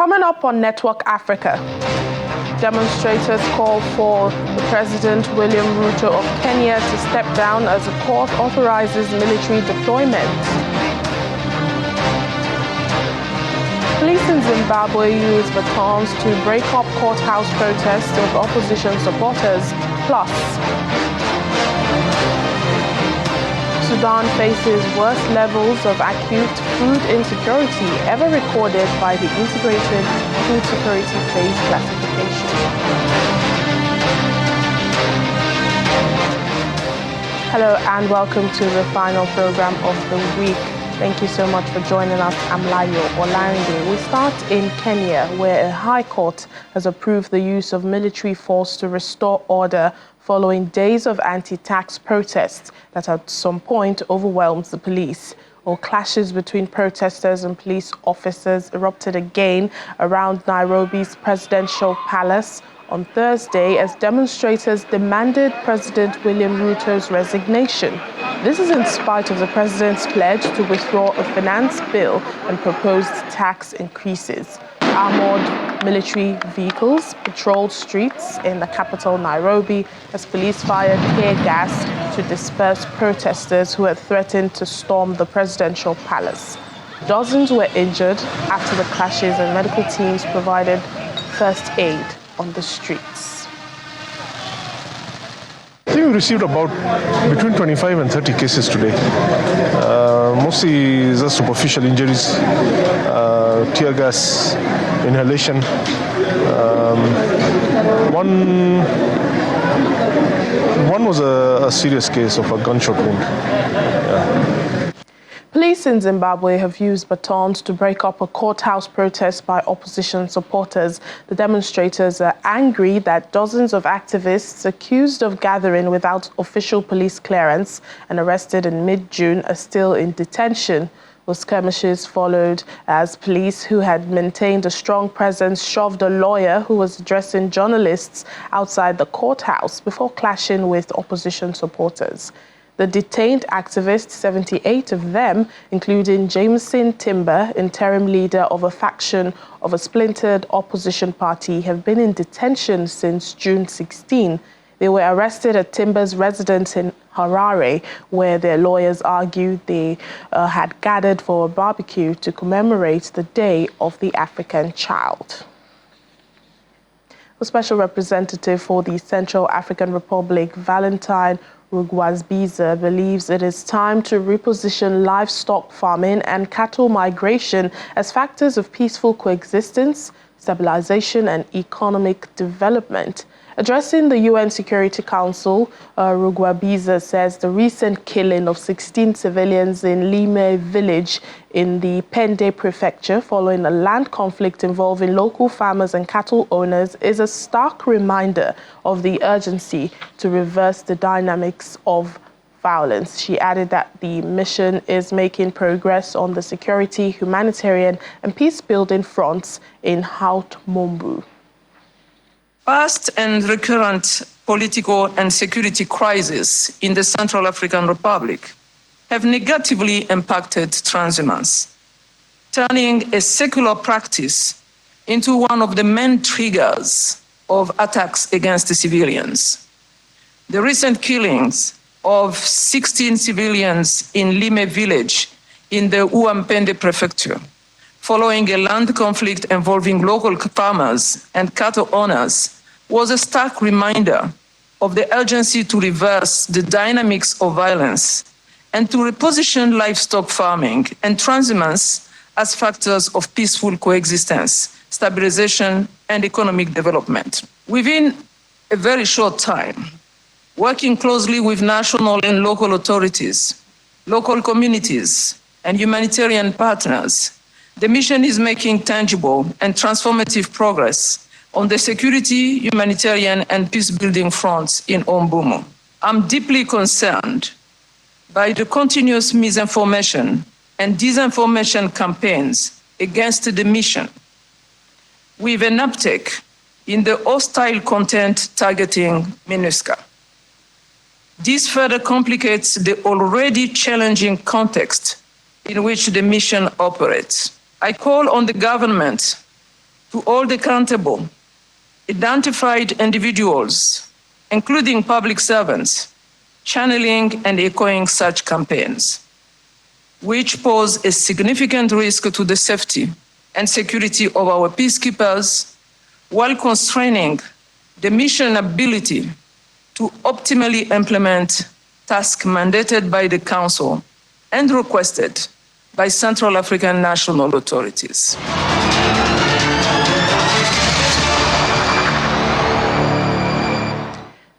Coming up on Network Africa, demonstrators call for the President William Ruto of Kenya to step down as the court authorizes military deployment. Police in Zimbabwe use batons to break up courthouse protests of opposition supporters. Plus, Sudan faces worst levels of acute food insecurity ever recorded by the Integrated Food Security Phase Classification. Hello and welcome to the final program of the week. Thank you so much for joining us. I'm Layo Olarinde. We start in Kenya, where a high court has approved the use of military force to restore order following days of anti-tax protests that at some point overwhelmed the police. Clashes between protesters and police officers erupted again around Nairobi's presidential palace on Thursday as demonstrators demanded President William Ruto's resignation. This is in spite of the president's pledge to withdraw a finance bill and proposed tax increases. Armored military vehicles patrolled streets in the capital, Nairobi, as police fired tear gas to disperse protesters who had threatened to storm the presidential palace. Dozens were injured after the clashes, and medical teams provided first aid on the streets. I think we received about between 25 and 30 cases today. Mostly just superficial injuries, tear gas, inhalation. One was a serious case of a gunshot wound. Yeah. Police in Zimbabwe have used batons to break up a courthouse protest by opposition supporters. The demonstrators are angry that dozens of activists accused of gathering without official police clearance and arrested in mid-June are still in detention. The skirmishes followed as police who had maintained a strong presence shoved a lawyer who was addressing journalists outside the courthouse before clashing with opposition supporters. The detained activists, 78 of them, including Jameson Timber, interim leader of a faction of a splintered opposition party, have been in detention since June 16. They were arrested at Timber's residence in Harare, where their lawyers argued they had gathered for a barbecue to commemorate the Day of the African Child. A special representative for the Central African Republic, Valentine Rugwabiza, believes it is time to reposition livestock farming and cattle migration as factors of peaceful coexistence, stabilization, and economic development. Addressing the UN Security Council, Rugwabiza says the recent killing of 16 civilians in Lime village in the Pende prefecture following a land conflict involving local farmers and cattle owners is a stark reminder of the urgency to reverse the dynamics of violence. She added that the mission is making progress on the security, humanitarian, and peace-building fronts in Haut-Mombu. Past and recurrent political and security crises in the Central African Republic have negatively impacted transhumance, turning a secular practice into one of the main triggers of attacks against the civilians. The recent killings of 16 civilians in Lime village in the Uampende prefecture, following a land conflict involving local farmers and cattle owners, was a stark reminder of the urgency to reverse the dynamics of violence and to reposition livestock farming and transhumance as factors of peaceful coexistence, stabilization, and economic development. Within a very short time, working closely with national and local authorities, local communities, and humanitarian partners, the mission is making tangible and transformative progress on the security, humanitarian, and peace-building fronts in Ombumo. I'm deeply concerned by the continuous misinformation and disinformation campaigns against the mission, with an uptick in the hostile content targeting MINUSCA. This further complicates the already challenging context in which the mission operates. I call on the government to hold accountable identified individuals, including public servants, channeling and echoing such campaigns, which pose a significant risk to the safety and security of our peacekeepers, while constraining the mission ability to optimally implement tasks mandated by the Council and requested by Central African national authorities.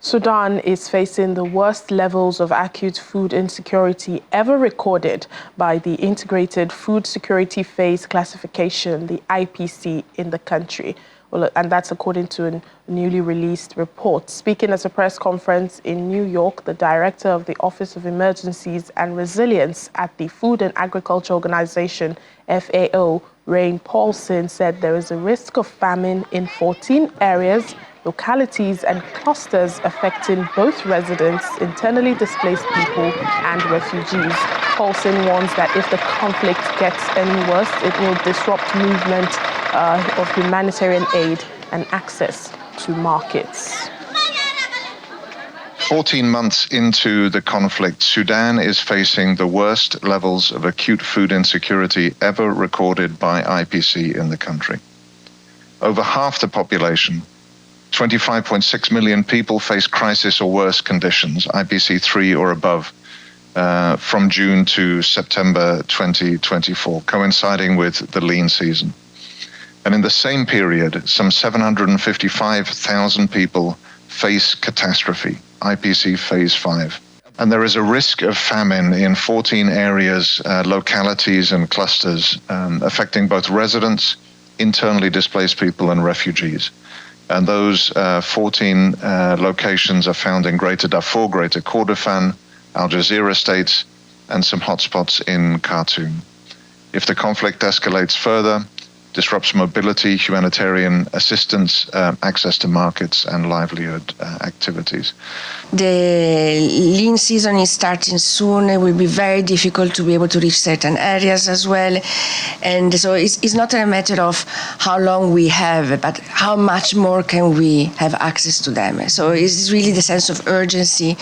Sudan is facing the worst levels of acute food insecurity ever recorded by the Integrated Food Security Phase Classification, the IPC, in the country. Well, and that's according to a newly released report. Speaking at a press conference in New York, the director of the Office of Emergencies and Resilience at the Food and Agriculture Organization, FAO, Rain Paulson, said there is a risk of famine in 14 areas, localities and clusters affecting both residents, internally displaced people and refugees. Paulson warns that if the conflict gets any worse, it will disrupt movement of humanitarian aid and access to markets. 14 months into the conflict, Sudan is facing the worst levels of acute food insecurity ever recorded by IPC in the country. Over half the population, 25.6 million people, face crisis or worse conditions, IPC 3 or above, from June to September 2024, coinciding with the lean season. And in the same period, some 755,000 people face catastrophe, IPC Phase 5. And there is a risk of famine in 14 areas, localities and clusters, affecting both residents, internally displaced people and refugees. And those 14 locations are found in Greater Darfur, Greater Kordofan, Al Jazeera states, and some hotspots in Khartoum. If the conflict escalates further, disrupts mobility, humanitarian assistance, access to markets and livelihood activities. The lean season is starting soon. It will be very difficult to be able to reach certain areas as well. And so it's not a matter of how long we have, but how much more can we have access to them. So it's really the sense of urgency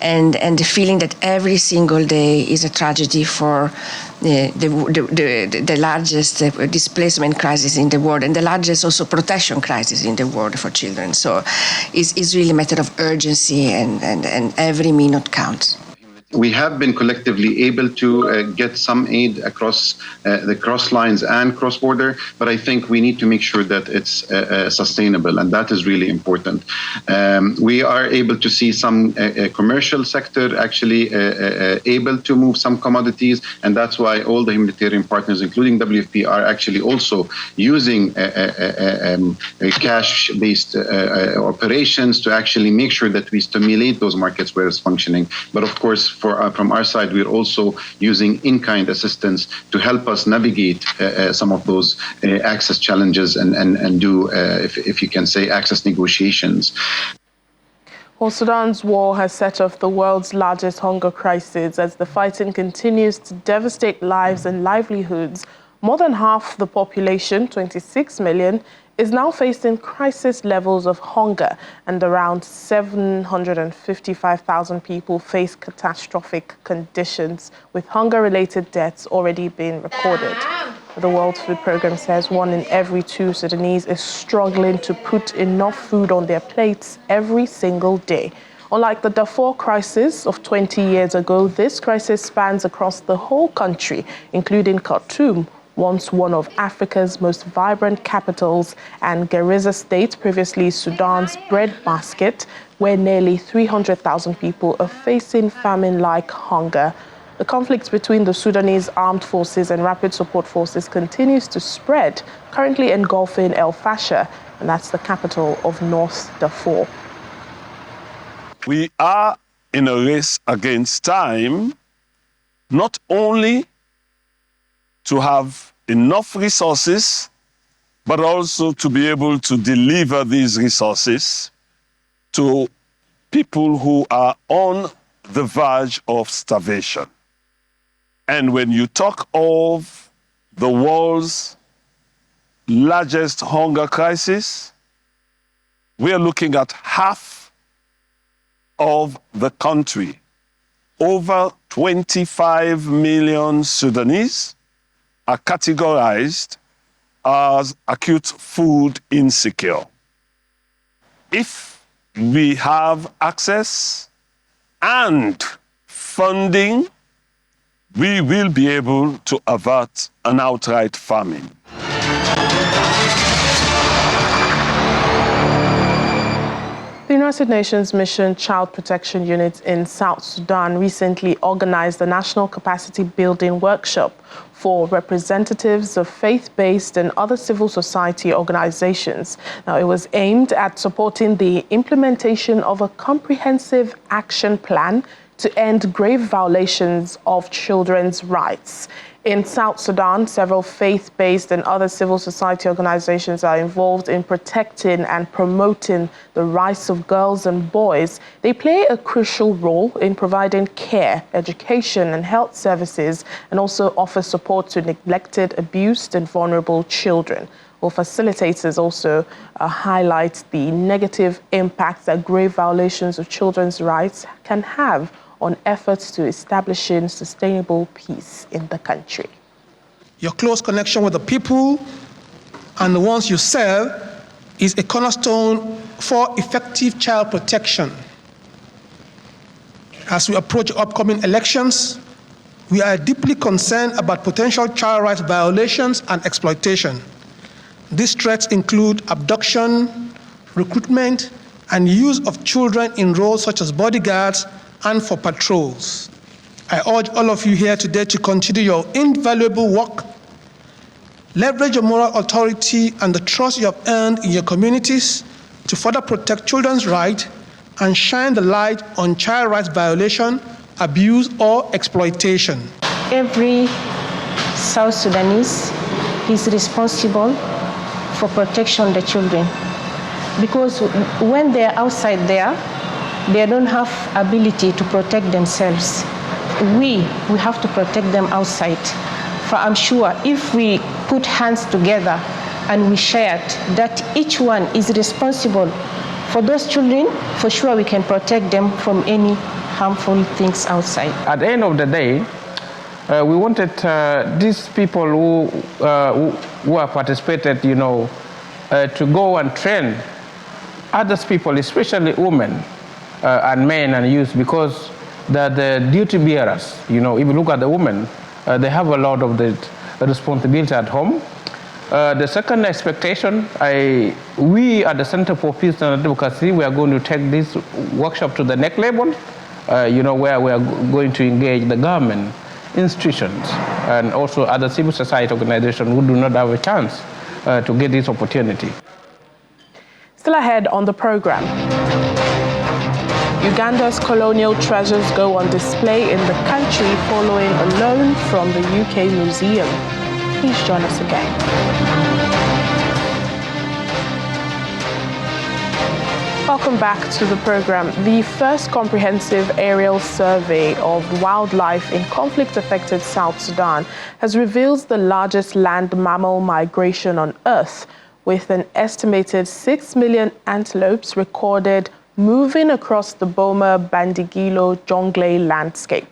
and the feeling that every single day is a tragedy for the largest displacement crisis in the world and the largest also protection crisis in the world for children. So it's really a matter of urgency and every minute counts. We have been collectively able to get some aid across the cross lines and cross border, but I think we need to make sure that it's sustainable, and that is really important. We are able to see some commercial sector actually able to move some commodities, and that's why all the humanitarian partners, including WFP, are actually also using cash-based operations to actually make sure that we stimulate those markets where it's functioning. But of course, from our side, we're also using in-kind assistance to help us navigate some of those access challenges and do, if you can say, access negotiations. Well, Sudan's war has set off the world's largest hunger crisis as the fighting continues to devastate lives and livelihoods. More than half the population, 26 million, is now facing crisis levels of hunger, and around 755,000 people face catastrophic conditions, with hunger-related deaths already being recorded. The World Food Programme says 1 in every 2 Sudanese is struggling to put enough food on their plates every single day. Unlike the Darfur crisis of 20 years ago, this crisis spans across the whole country, including Khartoum, once one of Africa's most vibrant capitals, and Garissa State, previously Sudan's breadbasket, where nearly 300,000 people are facing famine-like hunger. The conflict between the Sudanese armed forces and rapid support forces continues to spread, currently engulfing El Fasher, and that's the capital of North Darfur. We are in a race against time, not only to have enough resources, but also to be able to deliver these resources to people who are on the verge of starvation. And when you talk of the world's largest hunger crisis. We are looking at half of the country. Over 25 million Sudanese are categorized as acute food insecure. If we have access and funding, we will be able to avert an outright famine. The United Nations Mission Child Protection Unit in South Sudan recently organized a national capacity building workshop for representatives of faith-based and other civil society organizations. Now, it was aimed at supporting the implementation of a comprehensive action plan to end grave violations of children's rights. In South Sudan, several faith-based and other civil society organizations are involved in protecting and promoting the rights of girls and boys. They play a crucial role in providing care, education, and health services, and also offer support to neglected, abused, and vulnerable children. Well, facilitators also highlight the negative impact that grave violations of children's rights can have on efforts to establishing sustainable peace in the country. Your close connection with the people and the ones you serve is a cornerstone for effective child protection. As we approach upcoming elections, we are deeply concerned about potential child rights violations and exploitation. These threats include abduction, recruitment, and use of children in roles such as bodyguards and for patrols. I urge all of you here today to continue your invaluable work, leverage your moral authority and the trust you have earned in your communities to further protect children's rights and shine the light on child rights violation, abuse, or exploitation. Every South Sudanese is responsible for protection of the children, because when they're outside there, they don't have ability to protect themselves. We have to protect them outside. For I'm sure if we put hands together and we share it, that each one is responsible for those children, for sure we can protect them from any harmful things outside. At the end of the day, we wanted these people who have participated, to go and train others people, especially women, and men and youth, because they're the duty bearers. If you look at the women, they have a lot of the responsibility at home. The second expectation, we at the Center for Peace and Democracy, we are going to take this workshop to the next level, where we are going to engage the government, institutions, and also other civil society organizations who do not have a chance to get this opportunity. Still ahead on the program. Uganda's colonial treasures go on display in the country following a loan from the UK Museum. Please join us again. Welcome back to the program. The first comprehensive aerial survey of wildlife in conflict-affected South Sudan has revealed the largest land mammal migration on Earth, with an estimated 6 million antelopes recorded moving across the Boma-Bandigilo-Jonglei landscape.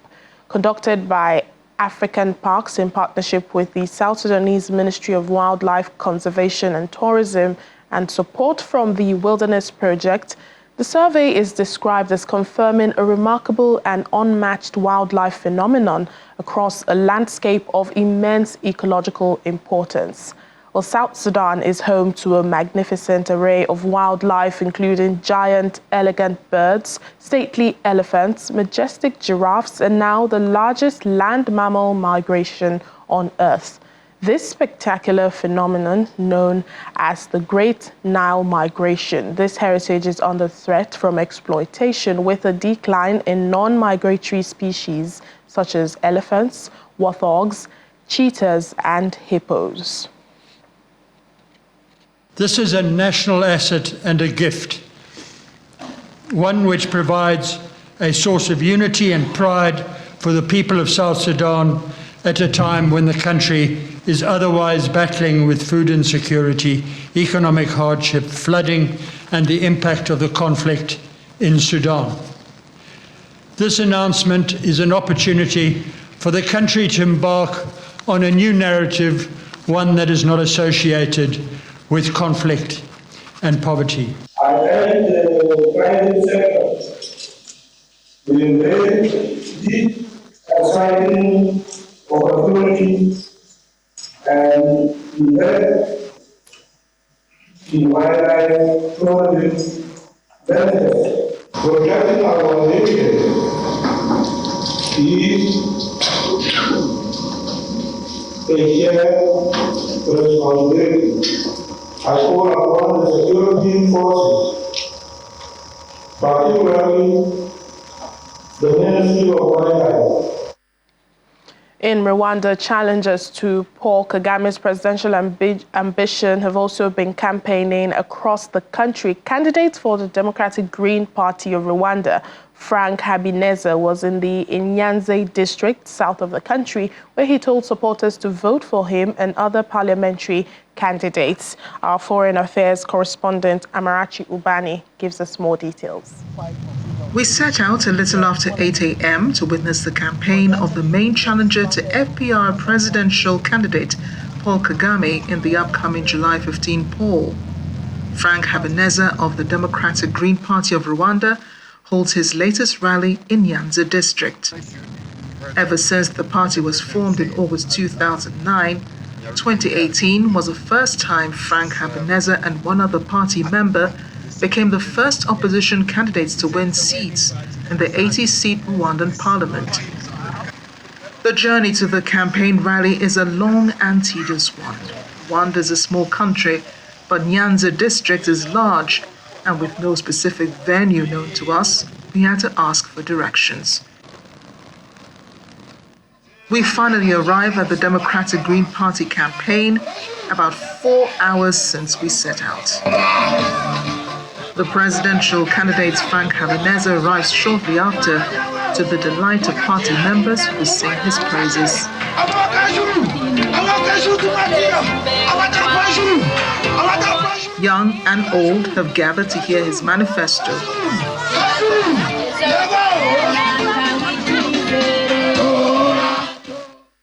Conducted by African Parks in partnership with the South Sudanese Ministry of Wildlife Conservation and Tourism and support from the Wilderness Project, the survey is described as confirming a remarkable and unmatched wildlife phenomenon across a landscape of immense ecological importance. Well, South Sudan is home to a magnificent array of wildlife, including giant, elegant birds, stately elephants, majestic giraffes, and now the largest land mammal migration on Earth. This spectacular phenomenon, known as the Great Nile Migration, this heritage is under threat from exploitation, with a decline in non-migratory species such as elephants, warthogs, cheetahs, and hippos. This is a national asset and a gift, one which provides a source of unity and pride for the people of South Sudan at a time when the country is otherwise battling with food insecurity, economic hardship, flooding, and the impact of the conflict in Sudan. This announcement is an opportunity for the country to embark on a new narrative, one that is not associated with conflict and poverty. I urge the private sector to embrace this exciting opportunity and invest in wildlife tourism benefits. Protecting our heritage is a shared responsibility. I call upon the security forces, particularly the Ministry of Wildlife. In Rwanda, challengers to Paul Kagame's presidential ambition have also been campaigning across the country. Candidates for the Democratic Green Party of Rwanda, Frank Habineza, was in the Nyanza district, south of the country, where he told supporters to vote for him and other parliamentary candidates. Our foreign affairs correspondent, Amarachi Ubani, gives us more details. We set out a little after 8 a.m. to witness the campaign of the main challenger to FPR presidential candidate Paul Kagame in the upcoming July 15 poll. Frank Habineza of the Democratic Green Party of Rwanda holds his latest rally in Nyanza district. Ever since the party was formed in August 2009, 2018 was the first time Frank Habineza and one other party member became the first opposition candidates to win seats in the 80-seat Rwandan parliament. The journey to the campaign rally is a long and tedious one. Rwanda is a small country, but Nyanza district is large, and with no specific venue known to us, we had to ask for directions. We finally arrived at the Democratic Green Party campaign about 4 hours since we set out. The presidential candidate Frank Habineza arrives shortly after, to the delight of party members who sing his praises. Young and old have gathered to hear his manifesto.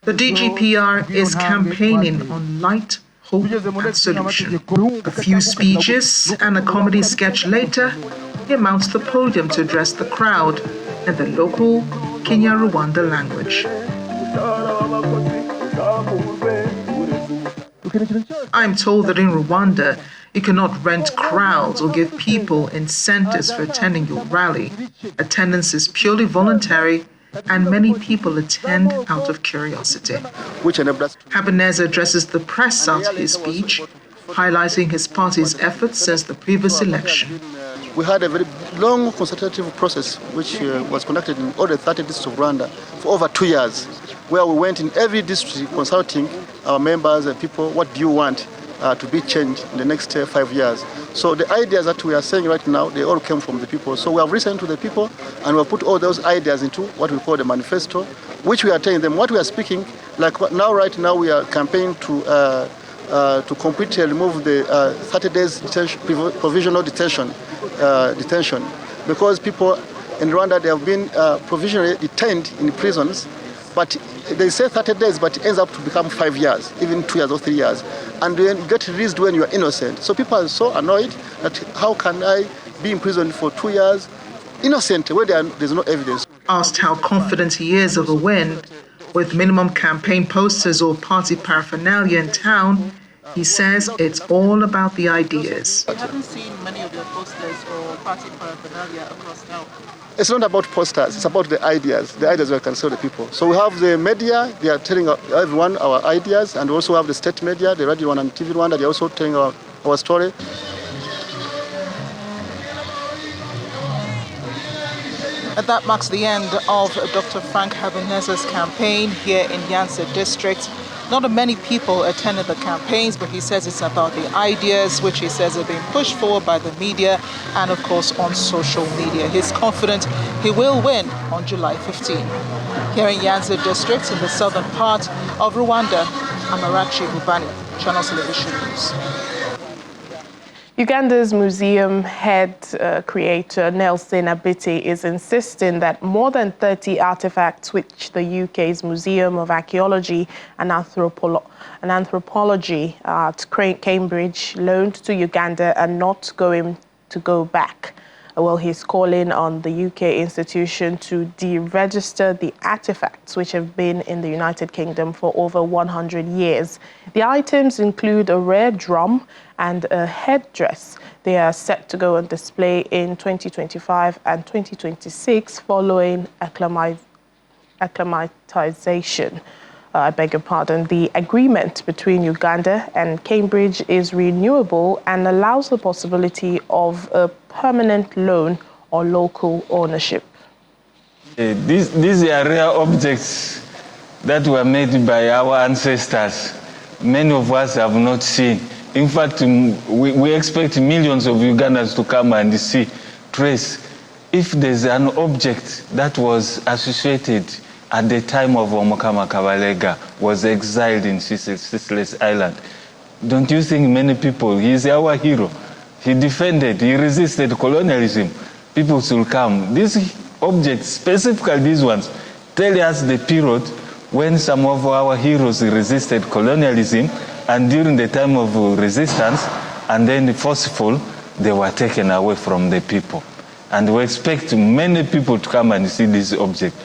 The DGPR is campaigning on light, hope and solution. A few speeches and a comedy sketch later, he mounts the podium to address the crowd in the local Kenya-Rwanda language. I'm told that in Rwanda, you cannot rent crowds or give people incentives for attending your rally. Attendance is purely voluntary, and many people attend out of curiosity. Habineza addresses the press after his speech, highlighting his party's efforts since the previous election. We had a very long consultative process which was conducted in all the 30 districts of Rwanda for over 2 years, where we went in every district consulting our members and people, what do you want to be changed in the next 5 years. So the ideas that we are saying right now, they all came from the people. So we have listened to the people and we have put all those ideas into what we call the manifesto, which we are telling them what we are speaking. Like now, right now, we are campaigning to completely remove the 30 days provisional detention, because people in Rwanda, they have been provisionally detained in prisons, but they say 30 days, but it ends up to become 5 years, even 2 years or 3 years. And then you get released when you are innocent. So people are so annoyed that how can I be in prison for 2 years innocent when there's no evidence. Asked how confident he is of a win, with minimum campaign posters or party paraphernalia in town, he says it's all about the ideas. We haven't seen many of your posters or party paraphernalia across town. It's not about posters, it's about the ideas we can sell the people. So we have the media, they are telling everyone our ideas, and we also have the state media, the Radio 1 and TV Rwanda, they're also telling our story. And that marks the end of Dr. Frank Habineza's campaign here in Nyanza district. Not many people attended the campaigns, but he says it's about the ideas, which he says are being pushed forward by the media and, of course, on social media. He's confident he will win on July 15. Here in Nyanza district, in the southern part of Rwanda, Amarachi Bubani, Channel Television News. Uganda's museum head creator Nelson Abiti is insisting that more than 30 artifacts which the UK's Museum of Archaeology and Anthropology at Cambridge loaned to Uganda are not going to go back. Well, he's calling on the UK institution to deregister the artifacts which have been in the United Kingdom for over 100 years. The items include a rare drum and a headdress. They are set to go on display in 2025 and 2026 following acclimatization. I beg your pardon. The agreement between Uganda and Cambridge is renewable and allows the possibility of a permanent loan or local ownership. These are rare objects that were made by our ancestors. Many of us have not seen. In fact, we expect millions of Ugandans to come and see, trace. If there's an object that was associated at the time of Omukama Kabalega, was exiled in Sicily Island, don't you think many people, he's our hero. He defended, he resisted colonialism. People should come. These objects, specifically these ones, tell us the period when some of our heroes resisted colonialism, and during the time of resistance, and then forceful, they were taken away from the people. And we expect many people to come and see this object.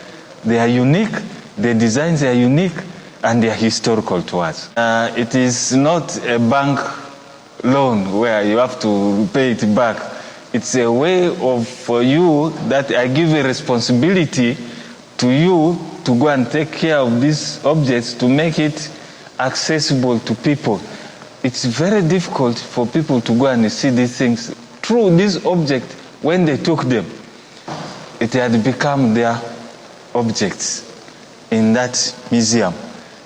They are unique, the designs are unique, and they are historical to us. It is not a bank loan where you have to pay it back. It's a way of, for you, that I give a responsibility to you to go and take care of these objects to make it accessible to people. It's very difficult for people to go and see these things. Through this object, when they took them, it had become their objects in that museum.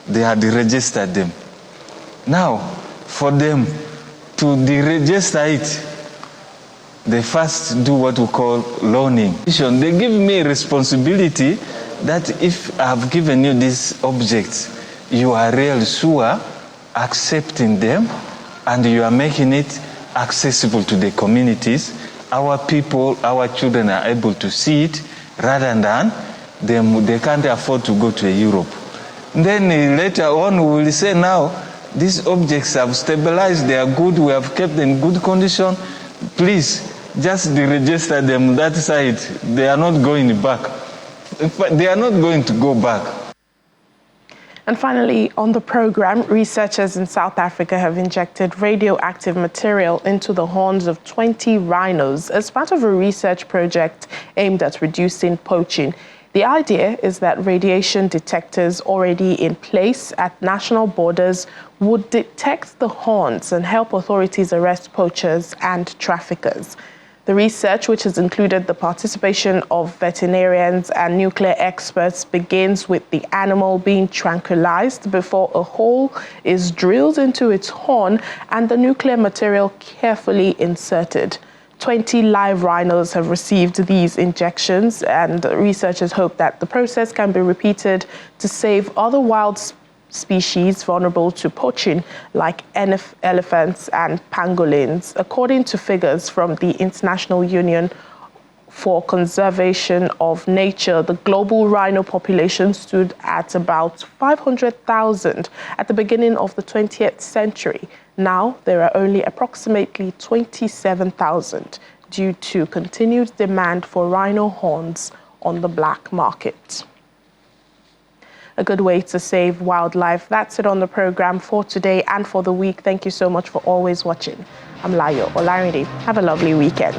They had registered them. Now, for them to deregister it, they first do what we call loaning. They give me a responsibility that if I've given you these objects, you are real sure accepting them and you are making it accessible to the communities. Our people, our children are able to see it rather than they can't afford to go to Europe. Then later on we will say now, these objects have stabilized, they are good, we have kept them in good condition. Please, just deregister them that side. They are not going back. In fact, they are not going to go back. And finally, on the program, researchers in South Africa have injected radioactive material into the horns of 20 rhinos as part of a research project aimed at reducing poaching. The idea is that radiation detectors already in place at national borders would detect the horns and help authorities arrest poachers and traffickers. The research, which has included the participation of veterinarians and nuclear experts, begins with the animal being tranquilized before a hole is drilled into its horn and the nuclear material carefully inserted. 20 live rhinos have received these injections, and researchers hope that the process can be repeated to save other wild species vulnerable to poaching, like elephants and pangolins. According to figures from the International Union for Conservation of Nature, the global rhino population stood at about 500,000 at the beginning of the 20th century. Now, there are only approximately 27,000 due to continued demand for rhino horns on the black market. A good way to save wildlife. That's it on the program for today and for the week. Thank you so much for always watching. I'm Layo Olarinde. Have a lovely weekend.